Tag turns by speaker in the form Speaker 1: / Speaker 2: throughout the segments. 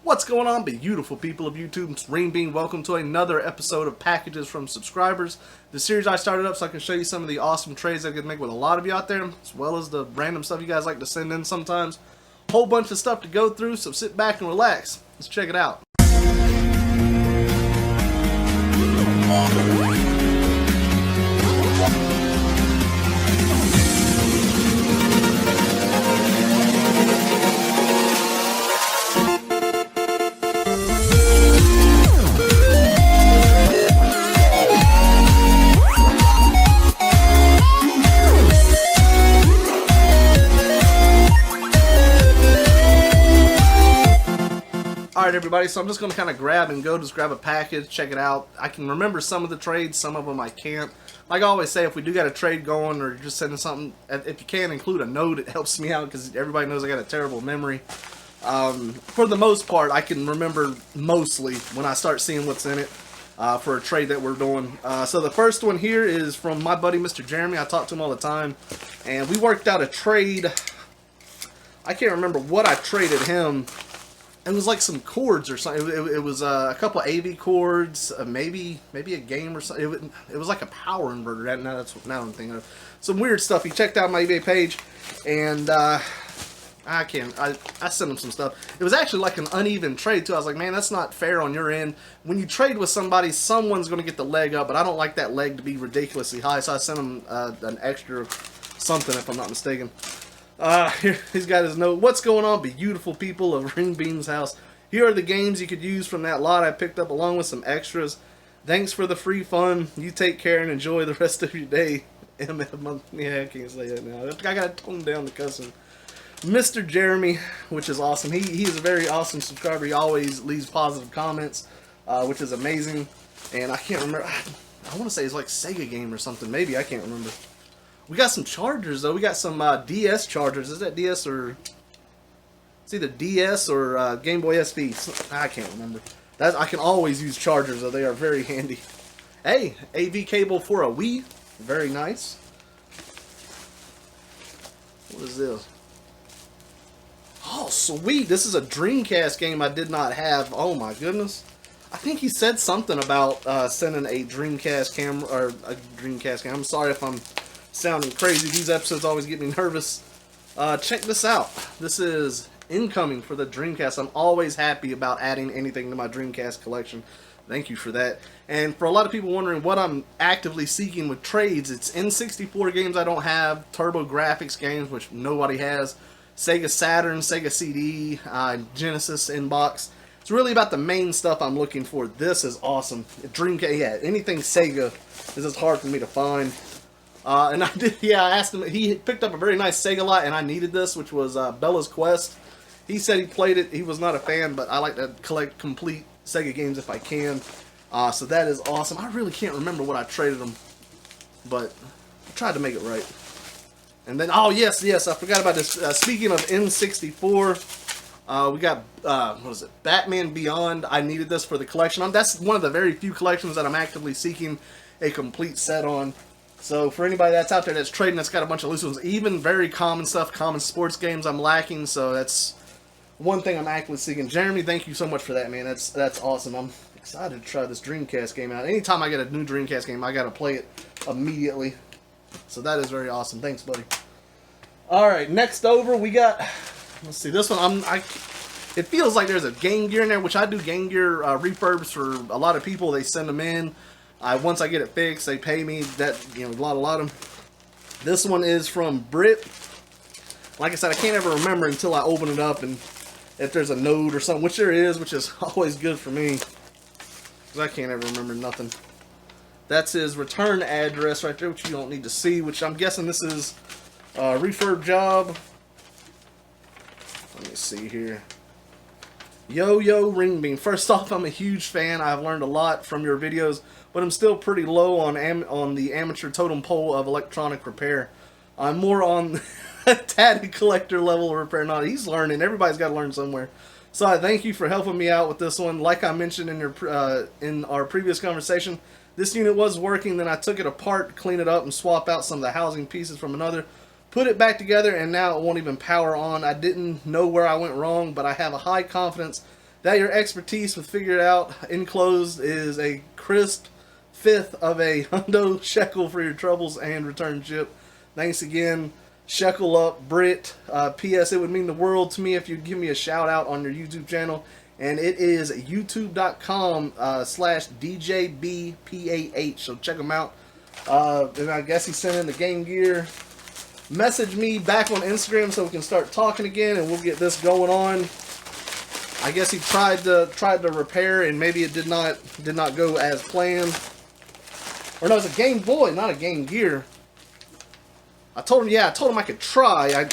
Speaker 1: What's going on, beautiful people of YouTube? It's Renebean. Welcome to another episode of Packages from Subscribers. The series I started up so I can show you some of the awesome trades I can make with a lot of you out there, as well as the random stuff you guys like to send in sometimes. Whole bunch of stuff to go through, so sit back and relax. Let's check it out. Alright everybody, so I'm just going to kind of grab a package, check it out. I can remember some of the trades, some of them I can't. Like I always say, if we do got a trade going or just sending something, if you can include a note, it helps me out because everybody knows I got a terrible memory. For the most part, I can remember mostly when I start seeing what's in it for a trade that we're doing. So the first one here is from my buddy Mr. Jeremy. I talk to him all the time, and we worked out a trade. I can't remember what I traded him. It was like some cords or something. It was a couple of AV cords, maybe a game or something. It was like a power inverter. Now I'm thinking of some weird stuff. He checked out my eBay page, and I sent him some stuff. It was actually like an uneven trade too. I was like, man, that's not fair on your end. When you trade with somebody, someone's going to get the leg up, but I don't like that leg to be ridiculously high. So I sent him an extra something, if I'm not mistaken. Here, he's got his note. What's going on, beautiful people of Renebean's house? Here are the games you could use from that lot I picked up along with some extras. Thanks for the free fun. You take care and enjoy the rest of your day. Yeah, I can't say that now. I gotta tone down the cussing. Mr. Jeremy, which is awesome. He is a very awesome subscriber. He always leaves positive comments, which is amazing. And I can't remember. I want to say it's like Sega game or something. Maybe, I can't remember. We got some chargers, though. We got some DS chargers. Is that DS or... It's either DS or Game Boy SP. I can't remember. I can always use chargers, though. They are very handy. Hey, AV cable for a Wii. Very nice. What is this? Oh, sweet. This is a Dreamcast game I did not have. Oh, my goodness. I think he said something about sending a Dreamcast camera, or a Dreamcast camera. I'm sorry if I'm sounding crazy. These episodes always get me nervous. Check this out. This is incoming for the Dreamcast. I'm always happy about adding anything to my Dreamcast collection. Thank you for that. And for a lot of people wondering what I'm actively seeking with trades, it's N64 games I don't have, Turbo Graphics games, which nobody has, Sega Saturn, Sega CD, Genesis inbox. It's really about the main stuff I'm looking for. This is awesome. Dreamcast, yeah, anything Sega, this is hard for me to find. And I did, yeah, I asked him, he picked up a very nice Sega lot, and I needed this, which was Bella's Quest. He said he played it, he was not a fan, but I like to collect complete Sega games if I can. So that is awesome. I really can't remember what I traded him, but I tried to make it right. And then, oh yes, I forgot about this. Speaking of N64, we got, what is it, Batman Beyond. I needed this for the collection. That's one of the very few collections that I'm actively seeking a complete set on. So for anybody that's out there that's trading, that's got a bunch of loose ones, even very common stuff, common sports games, I'm lacking. So that's one thing I'm actively seeking. Jeremy, thank you so much for that, man. That's awesome. I'm excited to try this Dreamcast game out. Anytime I get a new Dreamcast game, I gotta play it immediately. So that is very awesome. Thanks, buddy. All right, next over we got. Let's see this one. It feels like there's a Game Gear in there, which I do Game Gear refurbs for a lot of people. They send them in. Once I get it fixed, they pay me that, a lot of them. This one is from Brit. Like I said, I can't ever remember until I open it up and if there's a node or something, which there is, which is always good for me, because I can't ever remember nothing. That's his return address right there, which you don't need to see, which I'm guessing this is a refurb job. Let me see here. Yo Renebean. First off, I'm a huge fan. I've learned a lot from your videos, but I'm still pretty low on the amateur totem pole of electronic repair. I'm more on a tatted collector level of repair. Not he's learning. Everybody's got to learn somewhere. So I thank you for helping me out with this one. Like I mentioned in our previous conversation, this unit was working. Then I took it apart, clean it up, and swap out some of the housing pieces from another. Put it back together, and now it won't even power on. I didn't know where I went wrong, but I have a high confidence that your expertise with Figure It Out enclosed is a crisp fifth of a hundo shekel for your troubles and return ship. Thanks again. Shekel up, Brit. P.S. It would mean the world to me if you'd give me a shout out on your YouTube channel. And it is youtube.com/DJBPAH. So check them out. And I guess he sent in the Game Gear. Message me back on Instagram so we can start talking again and we'll get this going on. I guess he tried to repair and maybe it did not go as planned. Or no, it's a Game Boy, not a Game Gear. I told him I could try.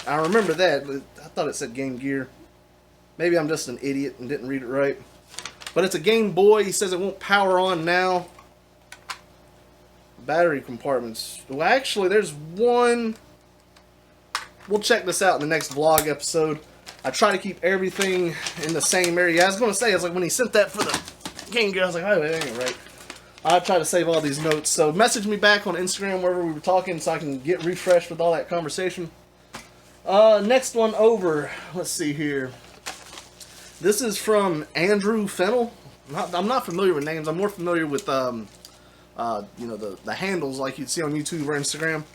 Speaker 1: I remember that, but I thought it said Game Gear. Maybe I'm just an idiot and didn't read it right. But it's a Game Boy. He says it won't power on now. Battery compartments. Well, actually, there's one. We'll check this out in the next vlog episode. I try to keep everything in the same area. I was going to say, I was like, when he sent that for the Game Gear, I was like, oh, that ain't right. I try to save all these notes. So message me back on Instagram wherever we were talking so I can get refreshed with all that conversation. Next one over. Let's see here. This is from Andrew Fennel. I'm not familiar with names. I'm more familiar with you know, the handles like you'd see on YouTube or Instagram.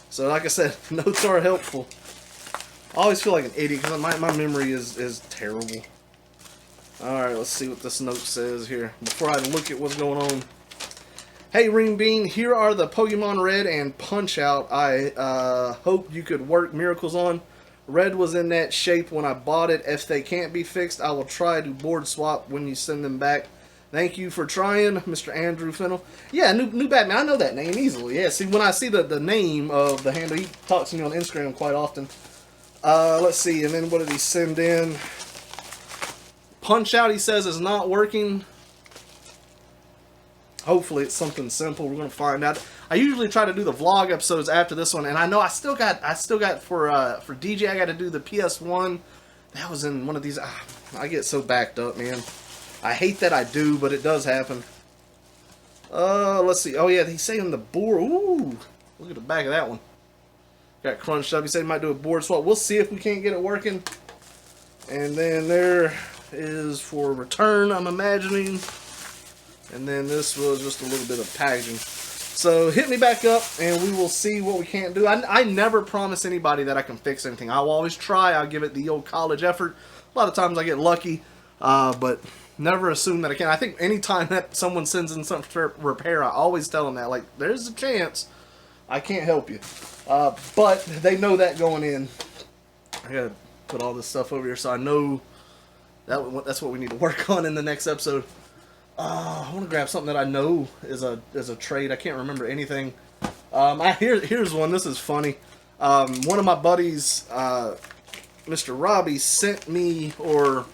Speaker 1: So like I said, notes are helpful. I always feel like an idiot because my memory is terrible. Alright, let's see what this note says here before I look at what's going on. Hey Renebean, here are the Pokemon Red and Punch Out I hoped you could work miracles on. Red was in that shape when I bought it. If they can't be fixed, I will try to board swap when you send them back. Thank you for trying, Mr. Andrew Fennel. Yeah, new Batman. I know that name easily. Yeah, see, when I see the name of the handle, he talks to me on Instagram quite often. Let's see, and then what did he send in? Punch Out, he says, is not working. Hopefully it's something simple. We're going to find out. I usually try to do the vlog episodes after this one, and I know I still got for DJ, I got to do the PS1. That was in one of these. I get so backed up, man. I hate that I do, but it does happen. Let's see. Oh, yeah, he's saying the board. Ooh, look at the back of that one. Got crunched up. He said he might do a board swap. We'll see if we can't get it working. And then there is for return, I'm imagining. And then this was just a little bit of packaging. So hit me back up, and we will see what we can't do. I never promise anybody that I can fix anything. I'll always try. I'll give it the old college effort. A lot of times I get lucky, but never assume that I can. I think anytime that someone sends in something to repair, I always tell them that, like, there's a chance I can't help you. But they know that going in. I gotta put all this stuff over here so I know that's what we need to work on in the next episode. I want to grab something that I know is a trade. I can't remember anything. Here's one. This is funny. One of my buddies, Mr. Robbie, sent me, or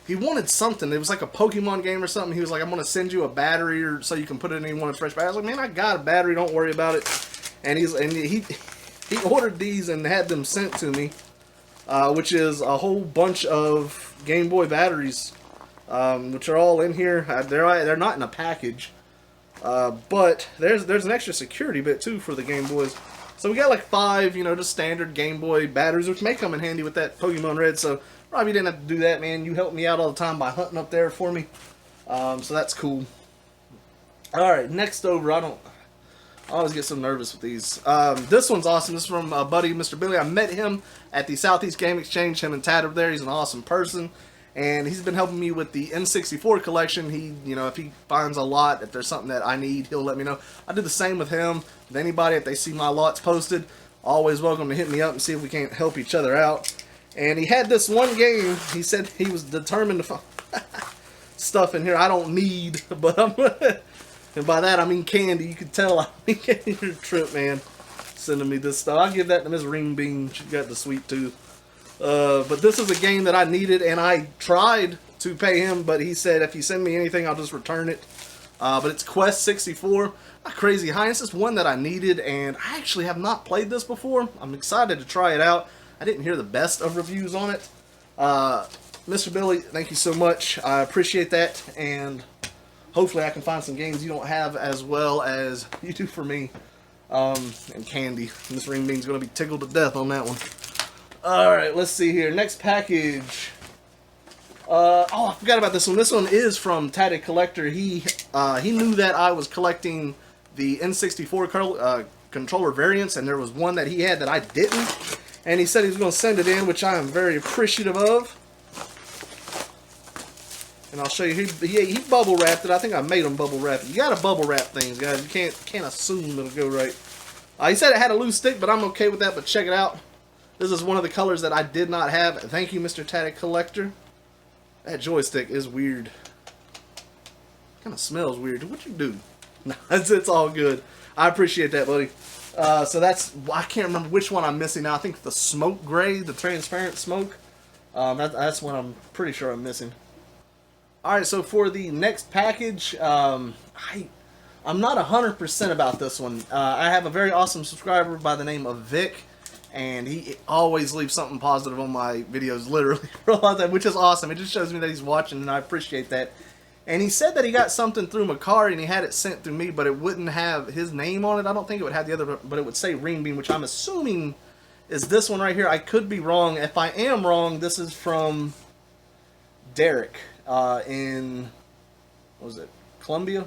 Speaker 1: he wanted something. It was like a Pokemon game or something. He was like, I'm going to send you a battery or so you can put it in one of fresh battery. I was like, man, I got a battery. Don't worry about it. And he ordered these and had them sent to me, which is a whole bunch of Game Boy batteries. Which are all in here. They're not in a package, but there's an extra security bit too for the Game Boys. So we got like 5, just standard Game Boy batteries, which may come in handy with that Pokemon Red. So Robbie didn't have to do that, man. You helped me out all the time by hunting up there for me, so that's cool. All right, next over. I always get so nervous with these. This one's awesome. This is from a buddy, Mr. Billy. I met him at the Southeast Game Exchange. Him and Tad over there. He's an awesome person. And he's been helping me with the N64 collection. He, if he finds a lot, if there's something that I need, he'll let me know. I do the same with him. With anybody, if they see my lots posted, always welcome to hit me up and see if we can't help each other out. And he had this one game. He said he was determined to find stuff in here I don't need, but and by that I mean candy. You can tell I mean your trip, man, sending me this stuff. I'll give that to Miss Renebean. She got the sweet tooth. But this is a game that I needed, and I tried to pay him, but he said if you send me anything, I'll just return it. But it's Quest 64. Not crazy high. It's just one that I needed, and I actually have not played this before. I'm excited to try it out. I didn't hear the best of reviews on it. Mr. Billy, thank you so much. I appreciate that, and hopefully I can find some games you don't have as well as you do for me. And candy. Miss Renebean's going to be tickled to death on that one. Alright, let's see here. Next package. Oh, I forgot about this one. This one is from Tatted Collector. He knew that I was collecting the N64 controller variants, and there was one that he had that I didn't. And he said he was going to send it in, which I am very appreciative of. And I'll show you. He bubble wrapped it. I think I made him bubble wrap it. You got to bubble wrap things, guys. You can't assume it'll go right. He said it had a loose stick, but I'm okay with that. But check it out. This is one of the colors that I did not have. Thank you, Mr. Tatted Collector. That joystick is weird. Kind of smells weird. What you do? No, it's all good. I appreciate that, buddy. So that's, I can't remember which one I'm missing now. I think the smoke gray, the transparent smoke. That's one I'm pretty sure I'm missing. Alright, so for the next package, I'm not 100% about this one. I have a very awesome subscriber by the name of Vic, and he always leaves something positive on my videos, literally, for a lot of time, which is awesome. It just shows me that he's watching, and I appreciate that. And he said that he got something through Macari, and he had it sent through me, but it wouldn't have his name on it. I don't think it would have the other, but it would say Renebean, which I'm assuming is this one right here. I could be wrong. If I am wrong, this is from Derek in, what was it, Columbia?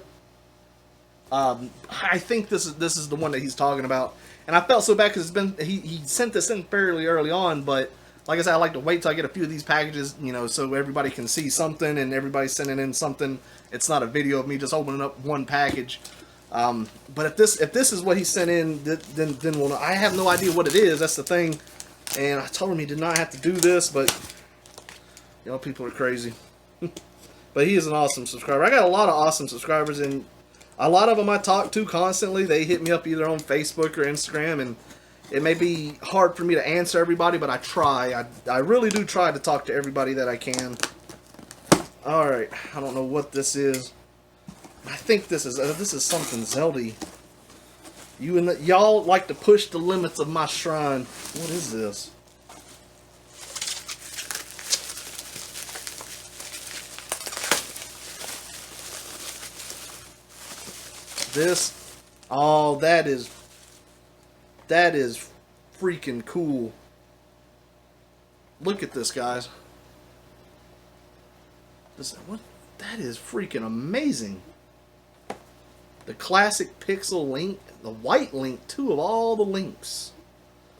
Speaker 1: I think this is the one that he's talking about. And I felt so bad because he sent this in fairly early on, but like I said, I like to wait till I get a few of these packages, you know, so everybody can see something and everybody's sending in something. It's not a video of me just opening up one package. But if this is what he sent in, then we'll know. I have no idea what it is. That's the thing. And I told him he did not have to do this, but y'all people are crazy. But he is an awesome subscriber. I got a lot of awesome subscribers, and a lot of them I talk to constantly. They hit me up either on Facebook or Instagram, and it may be hard for me to answer everybody, but I try. I really do try to talk to everybody that I can. Alright, I don't know what this is. I think this is something Zelda. Y'all like to push the limits of my shrine. What is this? Oh, that is freaking cool. Look at this, guys. That is freaking amazing. The classic pixel Link, the white Link too, of all the Links.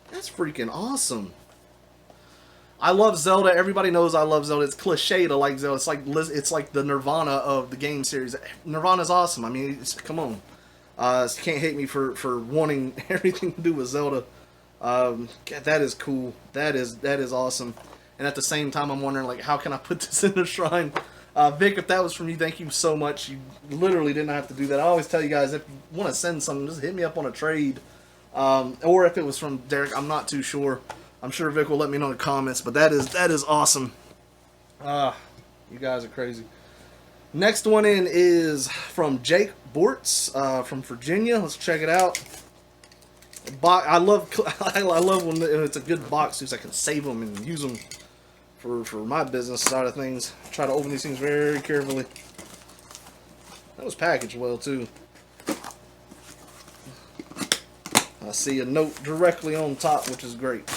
Speaker 1: That's freaking awesome. I love Zelda. Everybody knows I love Zelda. It's cliche to like Zelda. It's like the Nirvana of the game series. Nirvana's awesome. I mean, come on. You can't hate me for wanting everything to do with Zelda. God, that is cool. That is awesome. And at the same time, I'm wondering, like, how can I put this in the shrine? Vic, if that was from you, thank you so much. You literally didn't have to do that. I always tell you guys, if you want to send something, just hit me up on a trade. Or if it was from Derek, I'm not too sure. I'm sure Vic will let me know in the comments, but that is awesome. You guys are crazy. Next one in is from Jake Bortz from Virginia. Let's check it out. I love when it's a good box because I can save them and use them for my business side of things. I try to open these things very carefully. That was packaged well too. I see a note directly on top, which is great.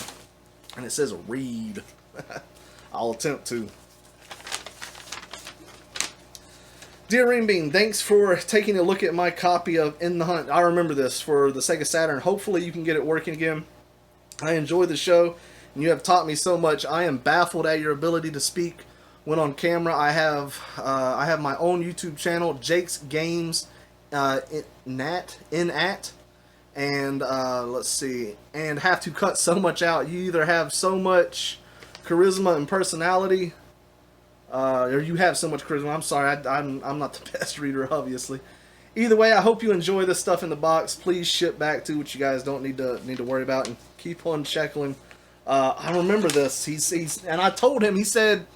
Speaker 1: And it says read. I'll attempt to. Dear Renebean, thanks for taking a look at my copy of In the Hunt. I remember this for the Sega Saturn. Hopefully you can get it working again. I enjoy the show, and you have taught me so much. I am baffled at your ability to speak when on camera. I have my own YouTube channel, Jake's Games and let's see, and have to cut so much out. You either have so much charisma and personality, or you have so much charisma. I'm sorry, I'm not the best reader, obviously. Either way, I hope you enjoy this stuff in the box. Please ship back to, which you guys don't need to worry about, and keep on checking. I remember this. And I told him. He said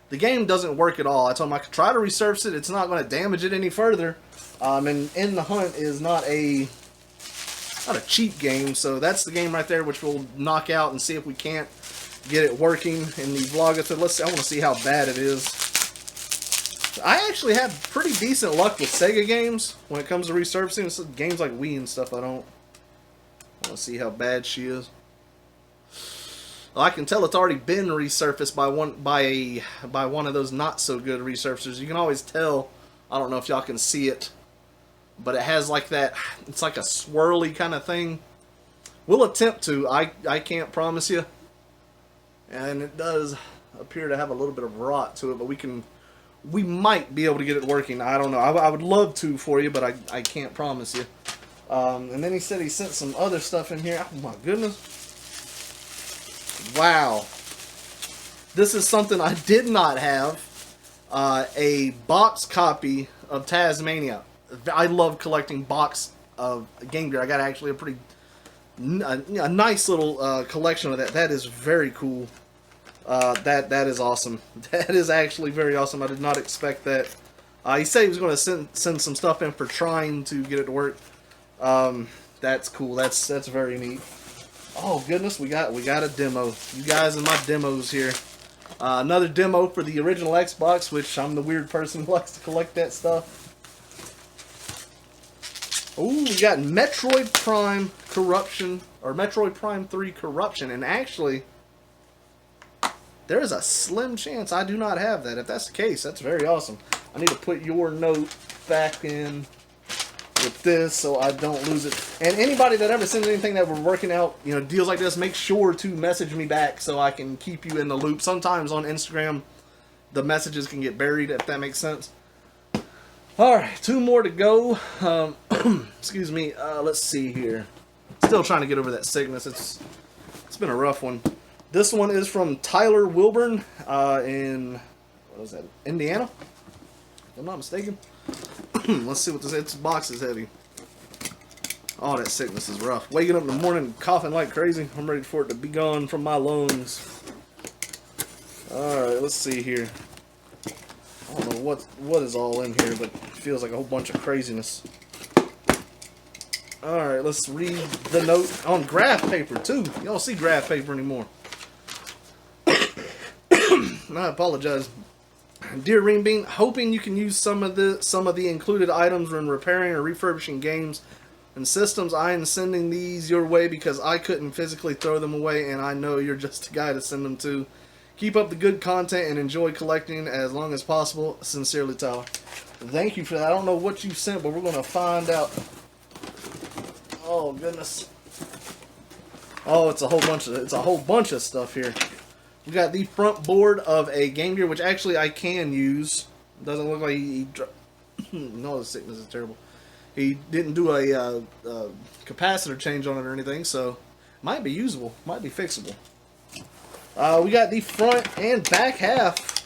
Speaker 1: the game doesn't work at all. I told him I could try to resurface it. It's not going to damage it any further. And In the Hunt is not a cheap game, so that's the game right there, which we'll knock out and see if we can't get it working in the vlog. I want to see how bad it is. I actually have pretty decent luck with Sega games when it comes to resurfacing. So games like Wii and stuff, I want to see how bad she is. Well, I can tell it's already been resurfaced by one of those not so good resurfacers. You can always tell. I don't know if y'all can see it, but it has like that. It's like a swirly kind of thing. We'll attempt to. I can't promise you. And it does appear to have a little bit of rot to it, but we might be able to get it working. I don't know. I would love to for you, but I can't promise you. And then he said he sent some other stuff in here. Oh my goodness. Wow. This is something I did not have. A box copy of Tasmania. I love collecting box of Game Gear. I got actually a nice little collection of that. That is very cool. That is awesome. That is actually very awesome. I did not expect that. He said he was going to send some stuff in for trying to get it to work. That's cool. That's very neat. Oh goodness, we got a demo. You guys in my demos here. Another demo for the original Xbox, which I'm the weird person who likes to collect that stuff. Oh, we got Metroid Prime Corruption, or Metroid Prime 3 Corruption, and actually, there is a slim chance I do not have that. If that's the case, that's very awesome. I need to put your note back in with this so I don't lose it. And anybody that ever sends anything that we're working out, you know, deals like this, make sure to message me back so I can keep you in the loop. Sometimes on Instagram, the messages can get buried, if that makes sense. Alright, 2 more to go. Excuse me. Let's see here. Still trying to get over that sickness. It's been a rough one. This one is from Tyler Wilburn in, what is that, Indiana? If I'm not mistaken. Let's see what this is. This box is heavy. Oh, that sickness is rough. Waking up in the morning coughing like crazy. I'm ready for it to be gone from my lungs. Alright, let's see here. I don't know what is all in here, but it feels like a whole bunch of craziness. Alright, let's read the note on graph paper, too. You don't see graph paper anymore. I apologize. Dear Renebean, hoping you can use some of the included items when repairing or refurbishing games and systems. I am sending these your way because I couldn't physically throw them away, and I know you're just the guy to send them to. Keep up the good content and enjoy collecting as long as possible. Sincerely, Tyler. Thank you for that. I don't know what you sent, but we're going to find out. Oh goodness. Oh, it's a whole bunch of stuff here. We got the front board of a Game Gear, which actually I can use. Doesn't look like he no, the sickness is terrible. He didn't do a capacitor change on it or anything, so might be usable, might be fixable. We got the front and back half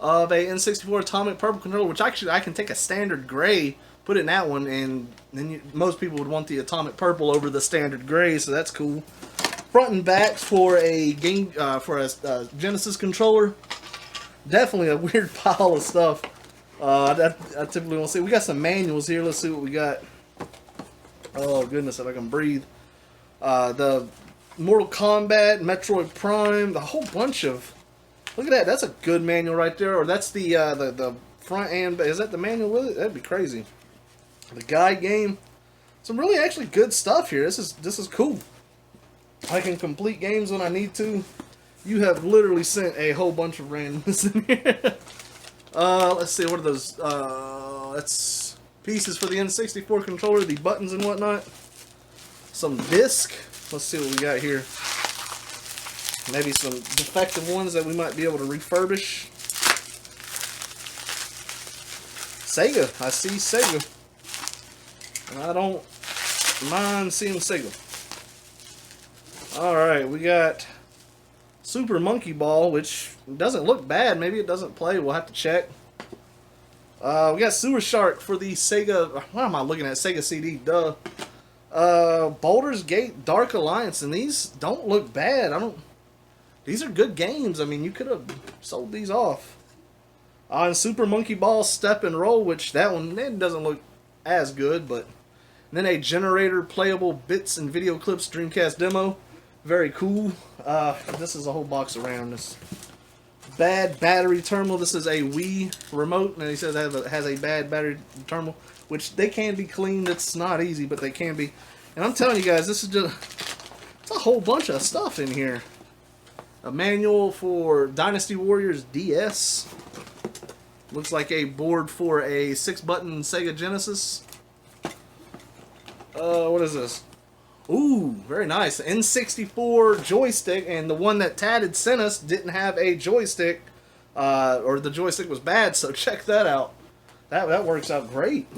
Speaker 1: of a N64 Atomic Purple controller, which actually I can take a standard gray, put it in that one, and then most people would want the Atomic Purple over the standard gray, so that's cool. Front and back for a Genesis controller. Definitely a weird pile of stuff. I typically won't see. We got some manuals here. Let's see what we got. Oh goodness, if I can breathe. The Mortal Kombat, Metroid Prime, the whole bunch of. Look at that. That's a good manual right there. Or that's the front and is that the manual with it? That'd be crazy. The guide game. Some really actually good stuff here. This is cool. I can complete games when I need to. You have literally sent a whole bunch of randomness in here. Let's see, what are those? That's pieces for the N64 controller, the buttons and whatnot. Some disc. Let's see what we got here. Maybe some defective ones that we might be able to refurbish. Sega. I see Sega. And I don't mind seeing Sega. Alright, we got Super Monkey Ball, which doesn't look bad. Maybe it doesn't play. We'll have to check. We got Sewer Shark for the Sega. What am I looking at? Sega CD. Duh. Baldur's Gate Dark Alliance, and these don't look bad. These are good games. I mean, you could have sold these off. And Super Monkey Ball Step and Roll, which that one it doesn't look as good, but and then a Generator Playable Bits and Video Clips Dreamcast demo. Very cool. This is a whole box of randomness. Bad battery terminal. This is a Wii remote, and he says it has a bad battery terminal, which they can be cleaned. It's not easy, but they can be. And I'm telling you guys, this is just it's a whole bunch of stuff in here. A manual for Dynasty Warriors DS. Looks like a board for a 6-button Sega Genesis. What is this? Ooh, very nice. N64 joystick, and the one that Tad had sent us didn't have a joystick, or the joystick was bad, so check that out. That works out great.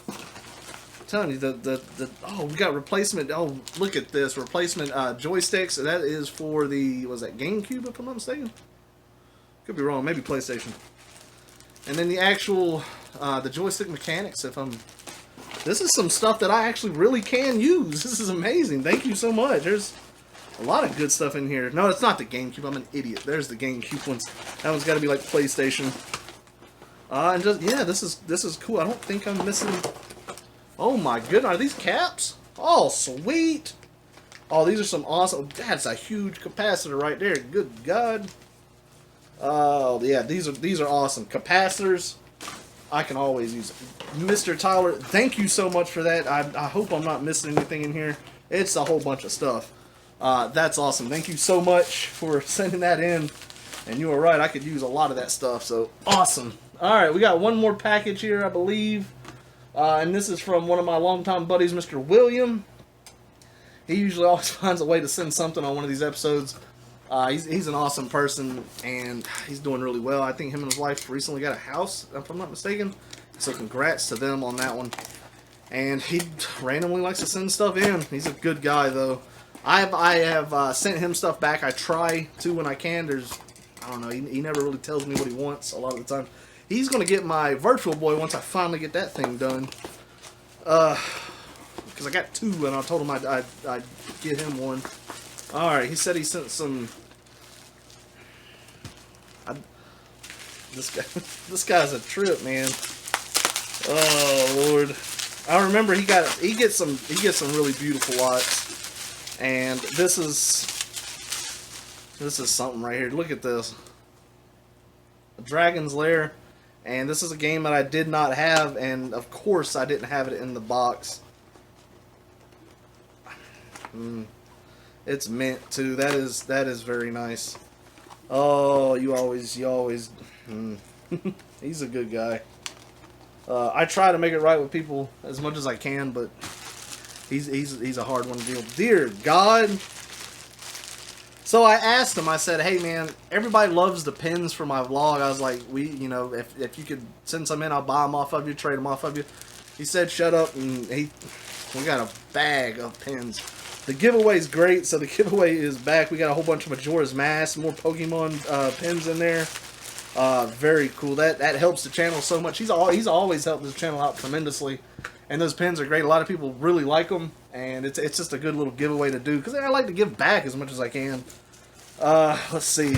Speaker 1: I'm telling you, oh, we got replacement. Oh, look at this replacement joysticks. That is for the, was that GameCube, if I'm not mistaken? Could be wrong. Maybe PlayStation. And then the actual the joystick mechanics. This is some stuff that I actually really can use. This is amazing. Thank you so much. There's a lot of good stuff in here. No, it's not the GameCube. I'm an idiot. There's the GameCube ones. That one's got to be like PlayStation. And just, yeah, this is cool. I don't think I'm missing. Oh my goodness, are these caps? Oh, sweet. Oh, these are some awesome. That's a huge capacitor right there. Good God. Oh yeah, these are awesome capacitors. I can always use it. Mr. Tyler, thank you so much for that. I hope I'm not missing anything in here. It's a whole bunch of stuff. That's awesome. Thank you so much for sending that in. And you were right, I could use a lot of that stuff. So awesome. All right, we got one more package here, I believe. And this is from one of my longtime buddies, Mr. William. He usually always finds a way to send something on one of these episodes. He's an awesome person, and he's doing really well. I think him and his wife recently got a house, if I'm not mistaken. So congrats to them on that one. And he randomly likes to send stuff in. He's a good guy, though. I have sent him stuff back. I try to when I can. I don't know, he never really tells me what he wants a lot of the time. He's going to get my Virtual Boy once I finally get that thing done. Because I got 2, and I told him I'd get him one. Alright, he said he sent some... This guy's a trip, man. Oh, Lord. I remember he gets some really beautiful lots. And this is something right here. Look at this. Dragon's Lair. And this is a game that I did not have, and of course I didn't have it in the box. It's mint too. That is very nice. Oh, you always. He's a good guy. I try to make it right with people as much as I can, but he's a hard one to deal with. Dear God. So I asked him, I said, hey man, everybody loves the pins for my vlog. I was like, if you could send some in, I'll buy them off of you, trade them off of you. He said, shut up, and we got a bag of pins. The giveaway's great, so the giveaway is back. We got a whole bunch of Majora's Mask, more Pokemon pins in there. Very cool. That helps the channel so much. He's always helped this channel out tremendously. And those pins are great. A lot of people really like them, and it's just a good little giveaway to do because I like to give back as much as I can. Let's see.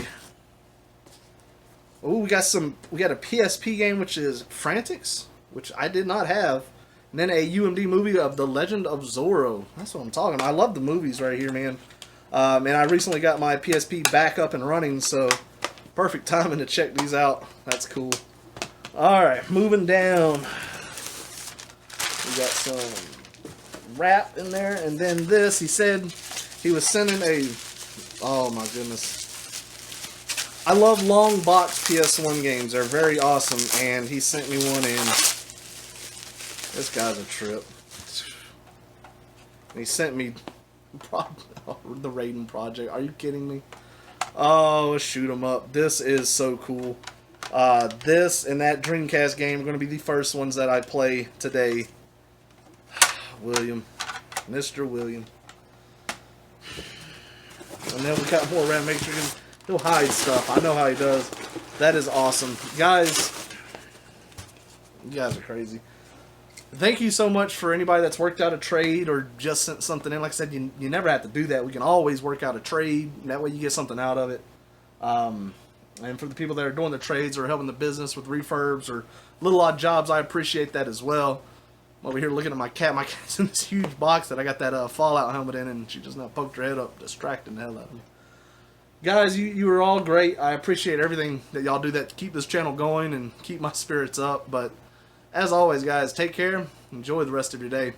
Speaker 1: Oh, we got a PSP game which is Frantics, which I did not have, and then a UMD movie of The Legend of Zorro. That's what I'm talking about. I love the movies right here, man. And I recently got my PSP back up and running, so perfect timing to check these out. That's cool. All right, moving down. We got some wrap in there, and then this. He said he was sending a... Oh my goodness. I love long box PS1 games. They're very awesome, and he sent me one in. This guy's a trip. And he sent me the Raiden Project. Are you kidding me? Oh, shoot 'em up. This is so cool. This and that Dreamcast game are going to be the first ones that I play today. William. Mr. William. And then we got more around. Make sure he'll hide stuff. I know how he does. That is awesome. Guys, you guys are crazy. Thank you so much for anybody that's worked out a trade or just sent something in. Like I said, you never have to do that. We can always work out a trade. That way you get something out of it. And for the people that are doing the trades or helping the business with refurbs or little odd jobs, I appreciate that as well. I'm over here looking at my cat. My cat's in this huge box that I got that Fallout helmet in, and she just now poked her head up, distracting the hell out of me. Guys, you are all great. I appreciate everything that y'all do that to keep this channel going and keep my spirits up. But as always, guys, take care. Enjoy the rest of your day.